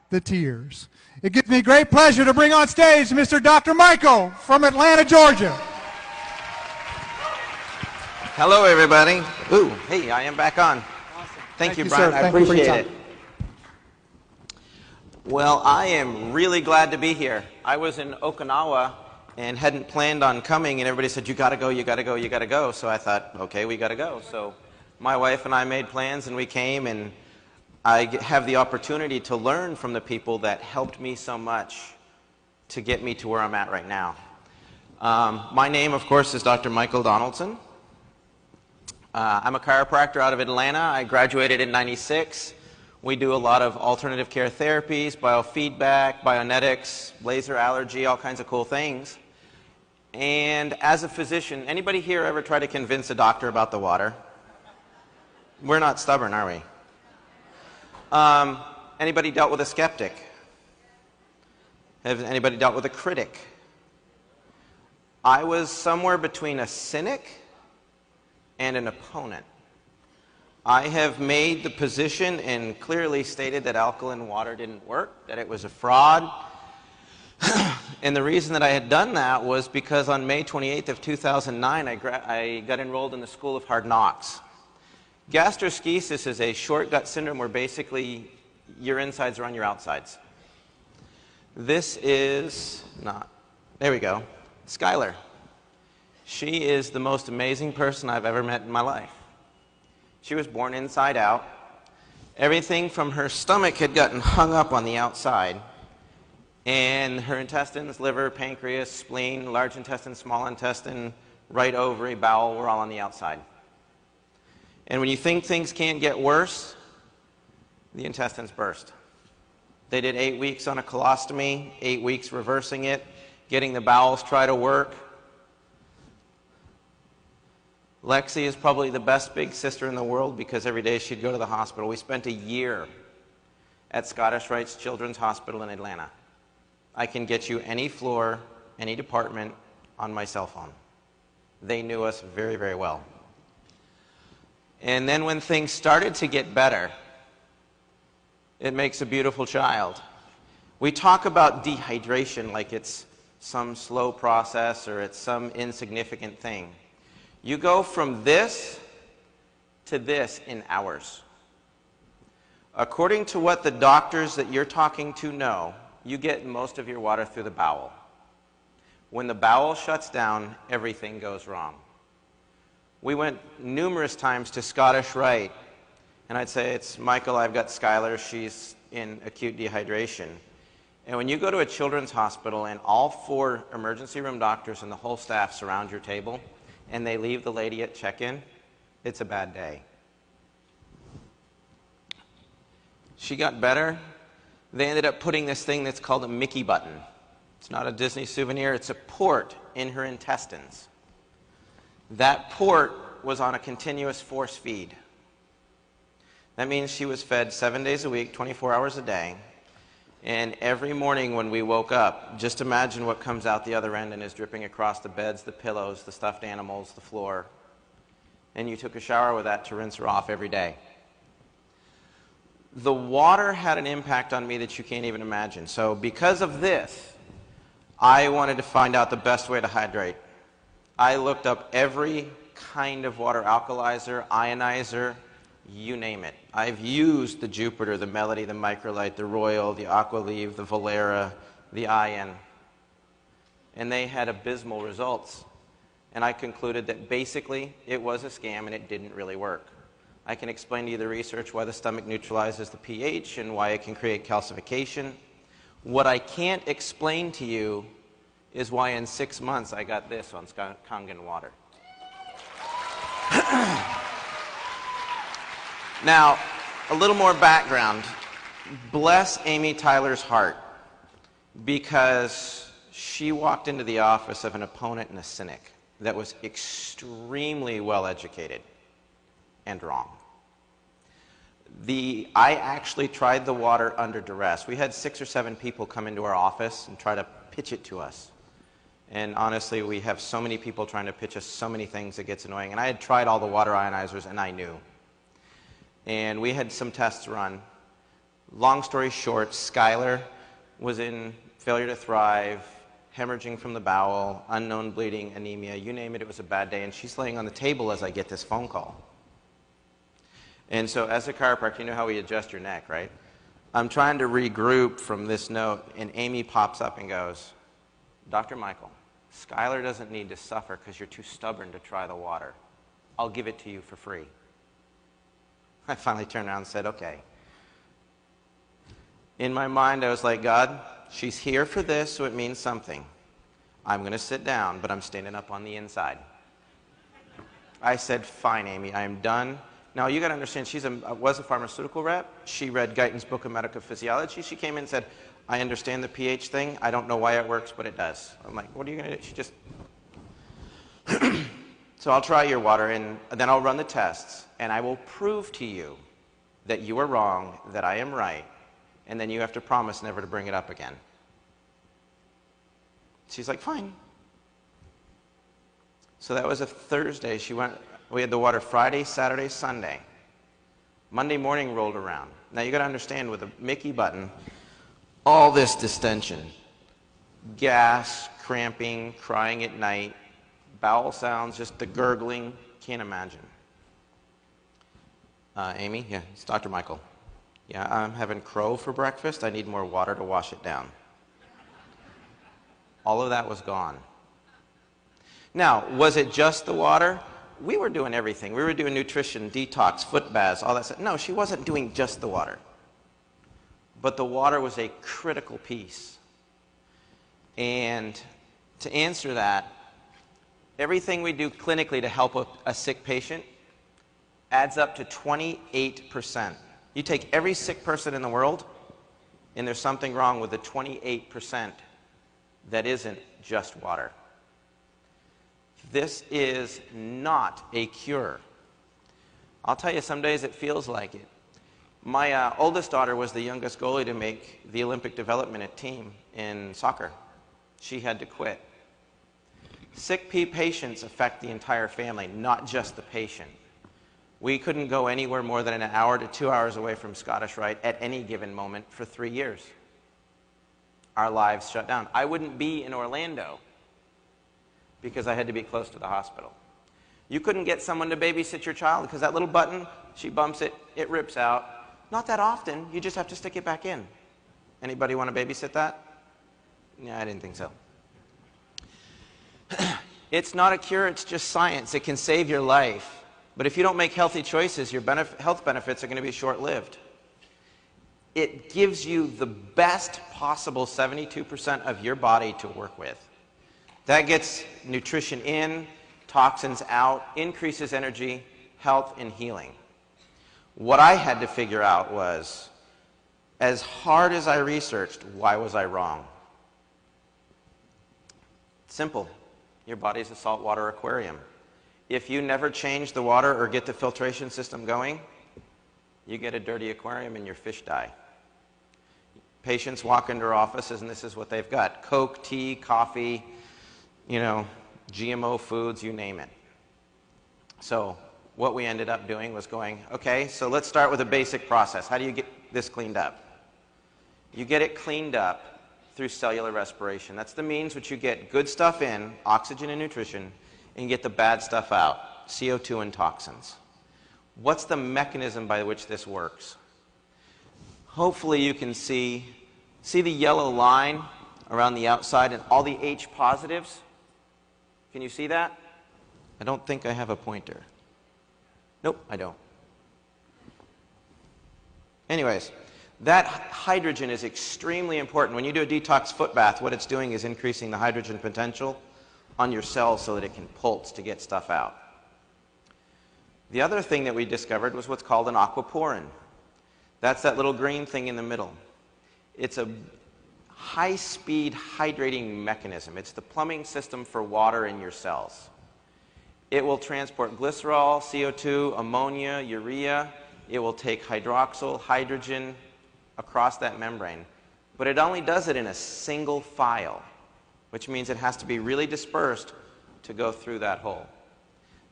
the tears. It gives me great pleasure to bring on stage Mr. Dr. Michael from Atlanta, Georgia. Hello, everybody. Ooh, hey, I am back on. Awesome. Thank you, sir. Brian. I Thank you for your appreciate time. it. Well, I am really glad to be here. I was in Okinawa and hadn't planned on coming, and everybody said, you got to go, you got to go, you got to go. So I thought, okay, we got to go. So my wife and I made plans, and we came, and I have the opportunity to learn from the people that helped me so much to get me to where I'm at right now. My name, of course, is Dr. Michael Donaldson. I'm a chiropractor out of Atlanta. I graduated in '96. We do a lot of alternative care therapies, biofeedback, bionetics, laser allergy, all kinds of cool things. And as a physician, anybody here ever try to convince a doctor about the water? We're not stubborn, are we? Anybody dealt with a skeptic? Has anybody dealt with a critic? I was somewhere between a cynic and an opponent. I have made the position and clearly stated that alkaline water didn't work, that it was a fraud. And the reason that I had done that was because on May 28th of 2009, I got enrolled in the School of Hard Knocks. Gastroschisis is a short gut syndrome where basically your insides are on your outsides. This is not, there we go, Skylar. She is the most amazing person I've ever met in my life. She was born inside out. Everything from her stomach had gotten hung up on the outside, and her intestines, liver, pancreas, spleen, large intestine, small intestine, right ovary, bowel were all on the outside. And when you think things can't get worse, the intestines burst. They did 8 weeks on a colostomy, 8 weeks reversing it, getting the bowels try to work. Lexi is probably the best big sister in the world because every day she'd go to the hospital. We spent a year at Scottish Rite's Children's Hospital in Atlanta. I can get you any floor, any department on my cell phone. They knew us very, very well. And then when things started to get better, it makes a beautiful child. We talk about dehydration like it's some slow process or it's some insignificant thing. You go from this to this in hours. According to what the doctors that you're talking to know, you get most of your water through the bowel. When the bowel shuts down, everything goes wrong. We went numerous times to Scottish Rite, and I'd say, it's Michael, I've got Skylar, she's in acute dehydration. And when you go to a children's hospital and all 4 emergency room doctors and the whole staff surround your table, and they leave the lady at check-in, it's a bad day. She got better. They ended up putting this thing that's called a Mickey button. It's not a Disney souvenir, it's a port in her intestines. That port was on a continuous force feed. That means she was fed 7 days a week, 24 hours a day. And every morning when we woke up, just imagine what comes out the other end and is dripping across the beds, the pillows, the stuffed animals, the floor. And you took a shower with that to rinse her off every day. The water had an impact on me that you can't even imagine. So because of this, I wanted to find out the best way to hydrate. I looked up every kind of water alkalizer, ionizer, you name it. I've used the Jupiter, the Melody, the Microlite, the Royal, the Aqualeve, the Valera, the Ion, and they had abysmal results. And I concluded that basically it was a scam and it didn't really work. I can explain to you the research why the stomach neutralizes the pH and why it can create calcification. What I can't explain to you is why in 6 months I got this on Kangen Water. Now, a little more background. Bless Amy Tyler's heart, because she walked into the office of an opponent and a cynic that was extremely well educated and wrong. I actually tried the water under duress. We had 6 or 7 people come into our office and try to pitch it to us. And honestly, we have so many people trying to pitch us so many things, it gets annoying. And I had tried all the water ionizers, and I knew. And we had some tests run. Long story short, Skylar was in failure to thrive, hemorrhaging from the bowel, unknown bleeding, anemia, you name it, it was a bad day, and she's laying on the table as I get this phone call. And so as a chiropractor, you know how we adjust your neck, right? I'm trying to regroup from this note, and Amy pops up and goes, Dr. Michael, Skylar doesn't need to suffer because you're too stubborn to try the water. I'll give it to you for free. I finally turned around and said, okay. In my mind, I was like, God, she's here for this, so it means something. I'm going to sit down, but I'm standing up on the inside. I said, fine, Amy, I am done. Now, you got to understand, she was a pharmaceutical rep. She read Guyton's Book of Medical Physiology. She came in and said, I understand the pH thing. I don't know why it works, but it does. I'm like, what are you going to do? She just... So I'll try your water, and then I'll run the tests, and I will prove to you that you are wrong, that I am right, and then you have to promise never to bring it up again. She's like, fine. So that was a Thursday. We had the water Friday, Saturday, Sunday. Monday morning rolled around. Now you got to understand, with a Mickey button, all this distension, gas, cramping, crying at night, bowel sounds, just the gurgling, can't imagine. Amy, yeah, it's Dr. Michael. Yeah, I'm having crow for breakfast. I need more water to wash it down. All of that was gone. Now, was it just the water? We were doing everything. We were doing nutrition, detox, foot baths, all that stuff. No, she wasn't doing just the water. But the water was a critical piece. And to answer that, everything we do clinically to help a sick patient adds up to 28%. You take every sick person in the world, and there's something wrong with the 28% that isn't just water. This is not a cure. I'll tell you, some days it feels like it. My oldest daughter was the youngest goalie to make the Olympic development team in soccer. She had to quit. Sick patients affect the entire family, not just the patient. We couldn't go anywhere more than an hour to 2 hours away from Scottish Rite at any given moment for 3 years. Our lives shut down. I wouldn't be in Orlando because I had to be close to the hospital. You couldn't get someone to babysit your child because that little button, she bumps it, it rips out. Not that often, you just have to stick it back in. Anybody want to babysit that? Yeah, I didn't think so. It's not a cure, it's just science. It can save your life. But if you don't make healthy choices, your health benefits are going to be short-lived. It gives you the best possible 72% of your body to work with. That gets nutrition in, toxins out, increases energy, health, and healing. What I had to figure out was, as hard as I researched, why was I wrong? Simple. Your body's a saltwater aquarium. If you never change the water or get the filtration system going, you get a dirty aquarium and your fish die. Patients walk into our offices and this is what they've got. Coke, tea, coffee, GMO foods, you name it. So what we ended up doing was going, okay, so let's start with a basic process. How do you get this cleaned up? You get it cleaned up through cellular respiration. That's the means which you get good stuff in, oxygen and nutrition, and get the bad stuff out, CO2 and toxins. What's the mechanism by which this works? Hopefully you can see the yellow line around the outside and all the H positives? Can you see that? I don't think I have a pointer. Nope, I don't. Anyways, that hydrogen is extremely important. When you do a detox foot bath, what it's doing is increasing the hydrogen potential on your cells so that it can pulse to get stuff out. The other thing that we discovered was what's called an aquaporin. That's that little green thing in the middle. It's a high-speed hydrating mechanism. It's the plumbing system for water in your cells. It will transport glycerol, CO2, ammonia, urea. It will take hydroxyl, hydrogen across that membrane. But it only does it in a single file, which means it has to be really dispersed to go through that hole.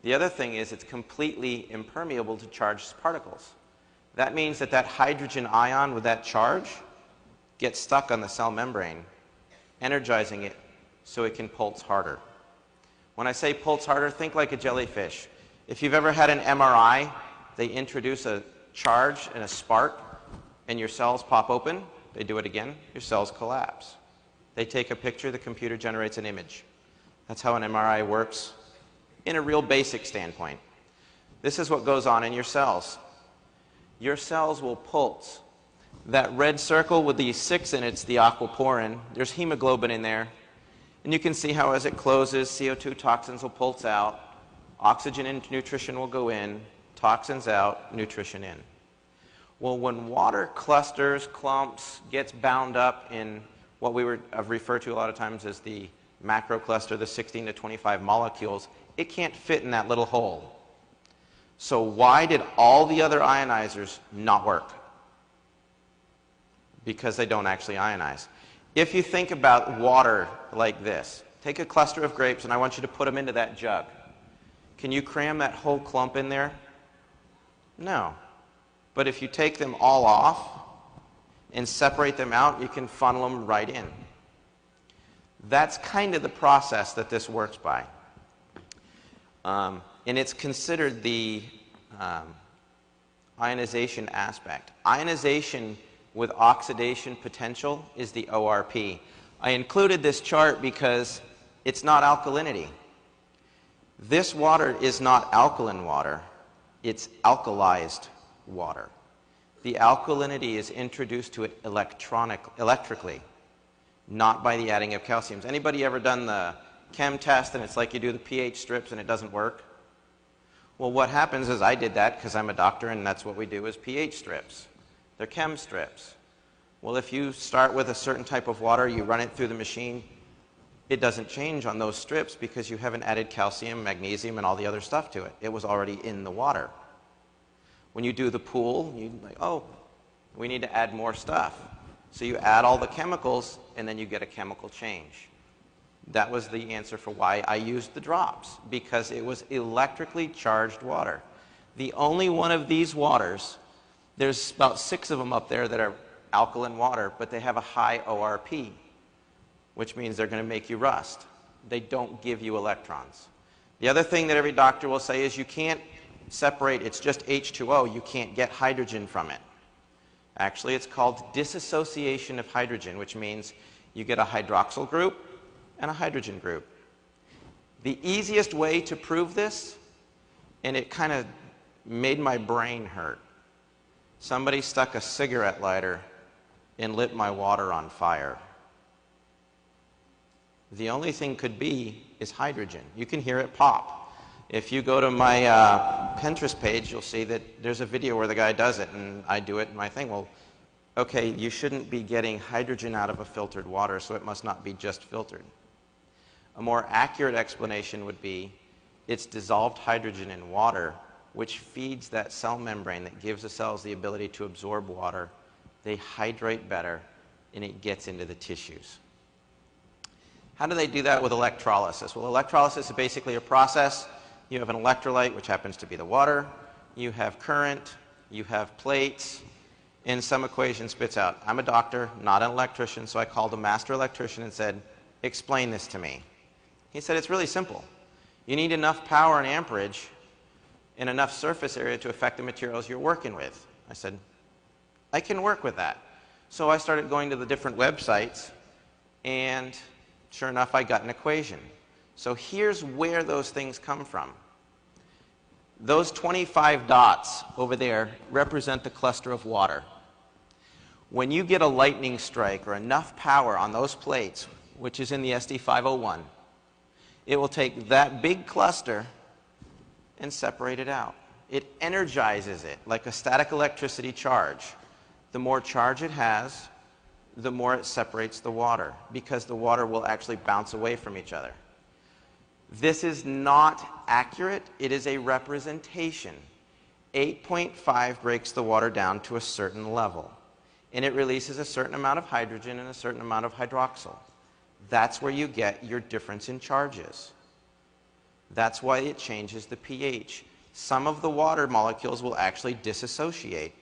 The other thing is it's completely impermeable to charged particles. That means that that hydrogen ion with that charge gets stuck on the cell membrane, energizing it so it can pulse harder. When I say pulse harder, think like a jellyfish. If you've ever had an MRI, they introduce a charge and a spark, and your cells pop open. They do it again, your cells collapse. They take a picture, the computer generates an image. That's how an MRI works in a real basic standpoint. This is what goes on in your cells. Your cells will pulse. That red circle with the 6 in it's the aquaporin. There's hemoglobin in there. And you can see how as it closes, CO2 toxins will pulse out, oxygen and nutrition will go in, toxins out, nutrition in. Well, when water clusters, clumps, gets bound up in what we have referred to a lot of times as the macrocluster, the 16 to 25 molecules, it can't fit in that little hole. So why did all the other ionizers not work? Because they don't actually ionize. If you think about water like this, take a cluster of grapes and I want you to put them into that jug. Can you cram that whole clump in there? No. But if you take them all off and separate them out, you can funnel them right in. That's kind of the process that this works by. And it's considered the ionization aspect. Ionization with oxidation potential is the ORP. I included this chart because it's not alkalinity. This water is not alkaline water, it's alkalized water. The alkalinity is introduced to it electrically, not by the adding of calciums. Anybody ever done the chem test and it's like you do the pH strips and it doesn't work? Well, what happens is I did that because I'm a doctor and that's what we do is pH strips. They're chem strips. Well, if you start with a certain type of water, you run it through the machine, it doesn't change on those strips because you haven't added calcium, magnesium, and all the other stuff to it. It was already in the water. When you do the pool, you like, oh, we need to add more stuff. So you add all the chemicals, and then you get a chemical change. That was the answer for why I used the drops, because it was electrically charged water. The only one of these waters, there's about 6 of them up there that are alkaline water, but they have a high ORP, which means they're going to make you rust. They don't give you electrons. The other thing that every doctor will say is you can't separate, it's just H2O, you can't get hydrogen from it. Actually, it's called dissociation of hydrogen, which means you get a hydroxyl group and a hydrogen group. The easiest way to prove this, and it kind of made my brain hurt, somebody stuck a cigarette lighter and lit my water on fire. The only thing could be is hydrogen. You can hear it pop. If you go to my Pinterest page, you'll see that there's a video where the guy does it, and I do it in my thing. Well, okay, you shouldn't be getting hydrogen out of a filtered water, so it must not be just filtered. A more accurate explanation would be it's dissolved hydrogen in water, which feeds that cell membrane that gives the cells the ability to absorb water. They hydrate better, and it gets into the tissues. How do they do that with electrolysis? Well, electrolysis is basically a process. You have an electrolyte, which happens to be the water. You have current. You have plates. And some equation spits out. I'm a doctor, not an electrician, so I called a master electrician and said, explain this to me. He said, it's really simple. You need enough power and amperage and enough surface area to affect the materials you're working with. I said, I can work with that. So I started going to the different websites, and sure enough, I got an equation. So here's where those things come from. Those 25 dots over there represent the cluster of water. When you get a lightning strike or enough power on those plates, which is in the SD501, it will take that big cluster and separate it out. It energizes it like a static electricity charge. The more charge it has, the more it separates the water, because the water will actually bounce away from each other. This is not accurate. It is a representation. 8.5 breaks the water down to a certain level, and it releases a certain amount of hydrogen and a certain amount of hydroxyl. That's where you get your difference in charges. That's why it changes the pH. Some of the water molecules will actually disassociate.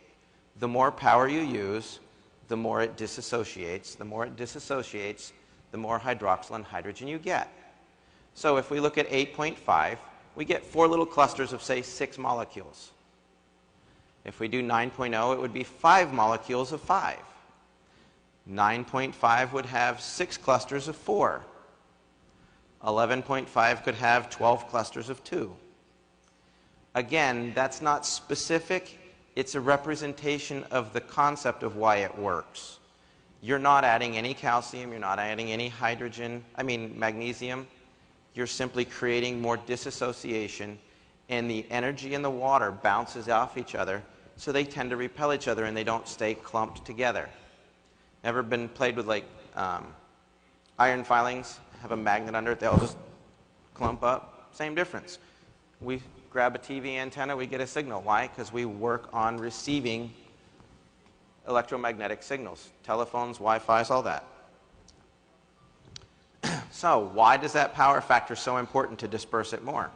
The more power you use, the more it disassociates. The more it disassociates, the more hydroxyl and hydrogen you get. So if we look at 8.5, we get 4 little clusters of, say, 6 molecules. If we do 9.0, it would be 5 molecules of 5. 9.5 would have 6 clusters of 4. 11.5 could have 12 clusters of 2. Again, that's not specific. It's a representation of the concept of why it works. You're not adding any calcium. You're not adding any magnesium. You're simply creating more dissociation, and the energy in the water bounces off each other, so they tend to repel each other and they don't stay clumped together. Ever been played with iron filings, have a magnet under it, they all just clump up? Same difference. We grab a TV antenna, we get a signal. Why? Because we work on receiving electromagnetic signals. Telephones, Wi-Fi's, all that. So why does that power factor so important to disperse it more?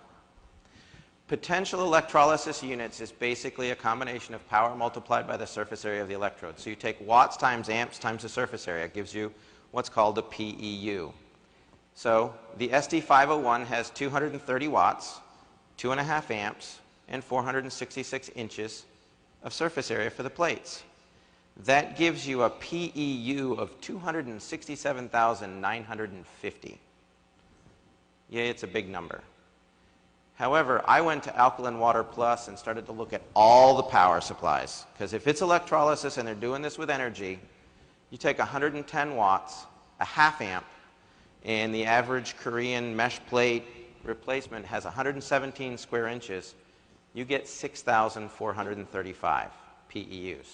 Potential electrolysis units is basically a combination of power multiplied by the surface area of the electrode. So you take watts times amps times the surface area. It gives you what's called a PEU. So the SD501 has 230 watts, 2.5 amps, and 466 inches of surface area for the plates. That gives you a PEU of 267,950. Yeah, it's a big number. However, I went to Alkaline Water Plus and started to look at all the power supplies. Because if it's electrolysis and they're doing this with energy, you take 110 watts, a half amp, and the average Korean mesh plate replacement has 117 square inches, you get 6,435 PEUs.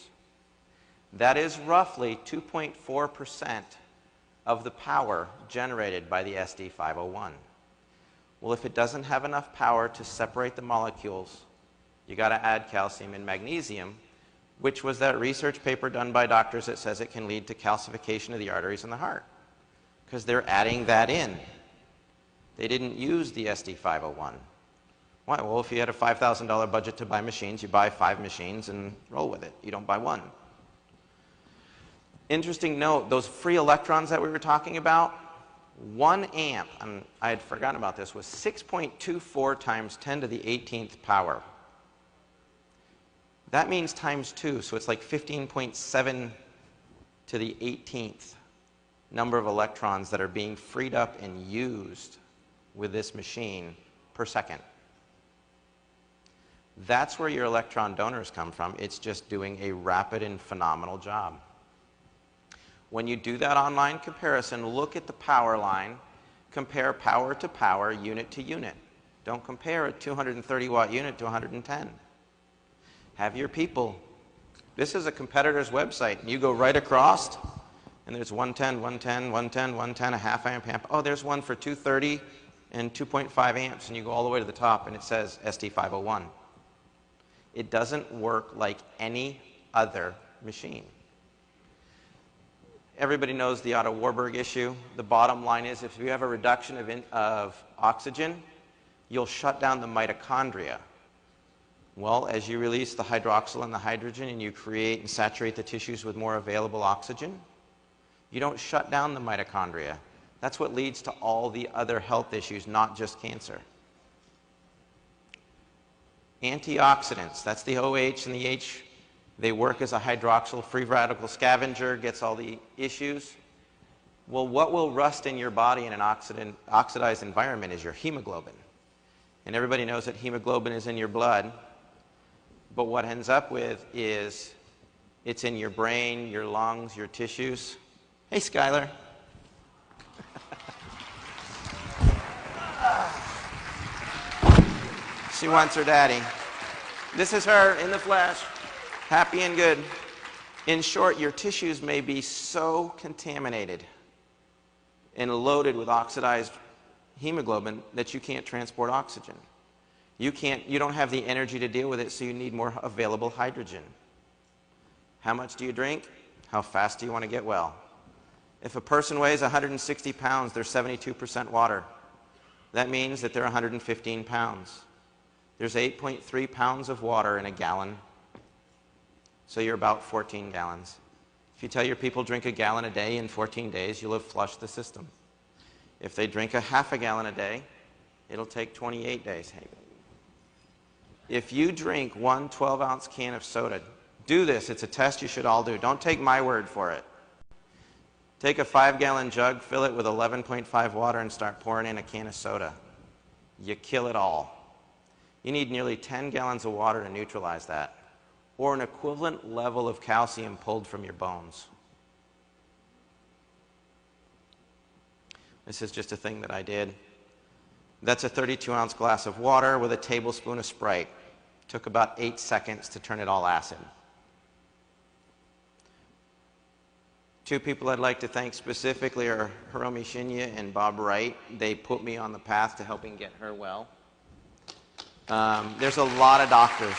That is roughly 2.4% of the power generated by the SD501. Well, if it doesn't have enough power to separate the molecules, you got to add calcium and magnesium, which was that research paper done by doctors that says it can lead to calcification of the arteries in the heart, because they're adding that in. They didn't use the SD501. Why? Well, if you had a $5,000 budget to buy machines, you buy 5 machines and roll with it. You don't buy one. Interesting note, those free electrons that we were talking about, 1 amp, and I had forgotten about this, was 6.24 times 10 to the 18th power. That means times 2, so it's like 15.7 to the 18th number of electrons that are being freed up and used with this machine per second. That's where your electron donors come from. It's just doing a rapid and phenomenal job. When you do that online comparison, look at the power line, compare power to power, unit to unit. Don't compare a 230 watt unit to 110. Have your people, this is a competitor's website, and you go right across, and there's 110, 110, 110, 110, a half amp, amp. Oh, there's one for 230 and 2.5 amps, and you go all the way to the top, and it says SD501. It doesn't work like any other machine. Everybody knows the Otto Warburg issue. The bottom line is, if you have a reduction of oxygen, you'll shut down the mitochondria. Well, as you release the hydroxyl and the hydrogen and you create and saturate the tissues with more available oxygen, you don't shut down the mitochondria. That's what leads to all the other health issues, not just cancer. Antioxidants, that's the OH and the H. They work as a hydroxyl free radical scavenger, gets all the issues. Well, what will rust in your body in an oxidized environment is your hemoglobin. And everybody knows that hemoglobin is in your blood. But what ends up with is it's in your brain, your lungs, your tissues. Hey, Skylar. She wants her daddy. This is her in the flesh, happy and good. In short, your tissues may be so contaminated and loaded with oxidized hemoglobin that you can't transport oxygen. You don't have the energy to deal with it, so you need more available hydrogen. How much do you drink? How fast do you want to get well? If a person weighs 160 pounds, they're 72% water. That means that they're 115 pounds. There's 8.3 pounds of water in a gallon. So you're about 14 gallons. If you tell your people drink a gallon a day in 14 days, you'll have flushed the system. If they drink a half a gallon a day, it'll take 28 days. If you drink one 12-ounce can of soda, do this. It's a test you should all do. Don't take my word for it. Take a 5-gallon jug, fill it with 11.5 water, and start pouring in a can of soda. You kill it all. You need nearly 10 gallons of water to neutralize that, or an equivalent level of calcium pulled from your bones. This is just a thing that I did. That's a 32-ounce glass of water with a tablespoon of Sprite. Took about 8 seconds to turn it all acid. Two people I'd like to thank specifically are Hiromi Shinya and Bob Wright. They put me on the path to helping get her well. There's a lot of doctors.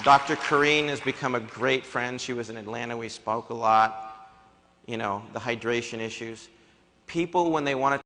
Dr. Kareen has become a great friend. She was in Atlanta. We spoke a lot. You know, the hydration issues. People, when they want to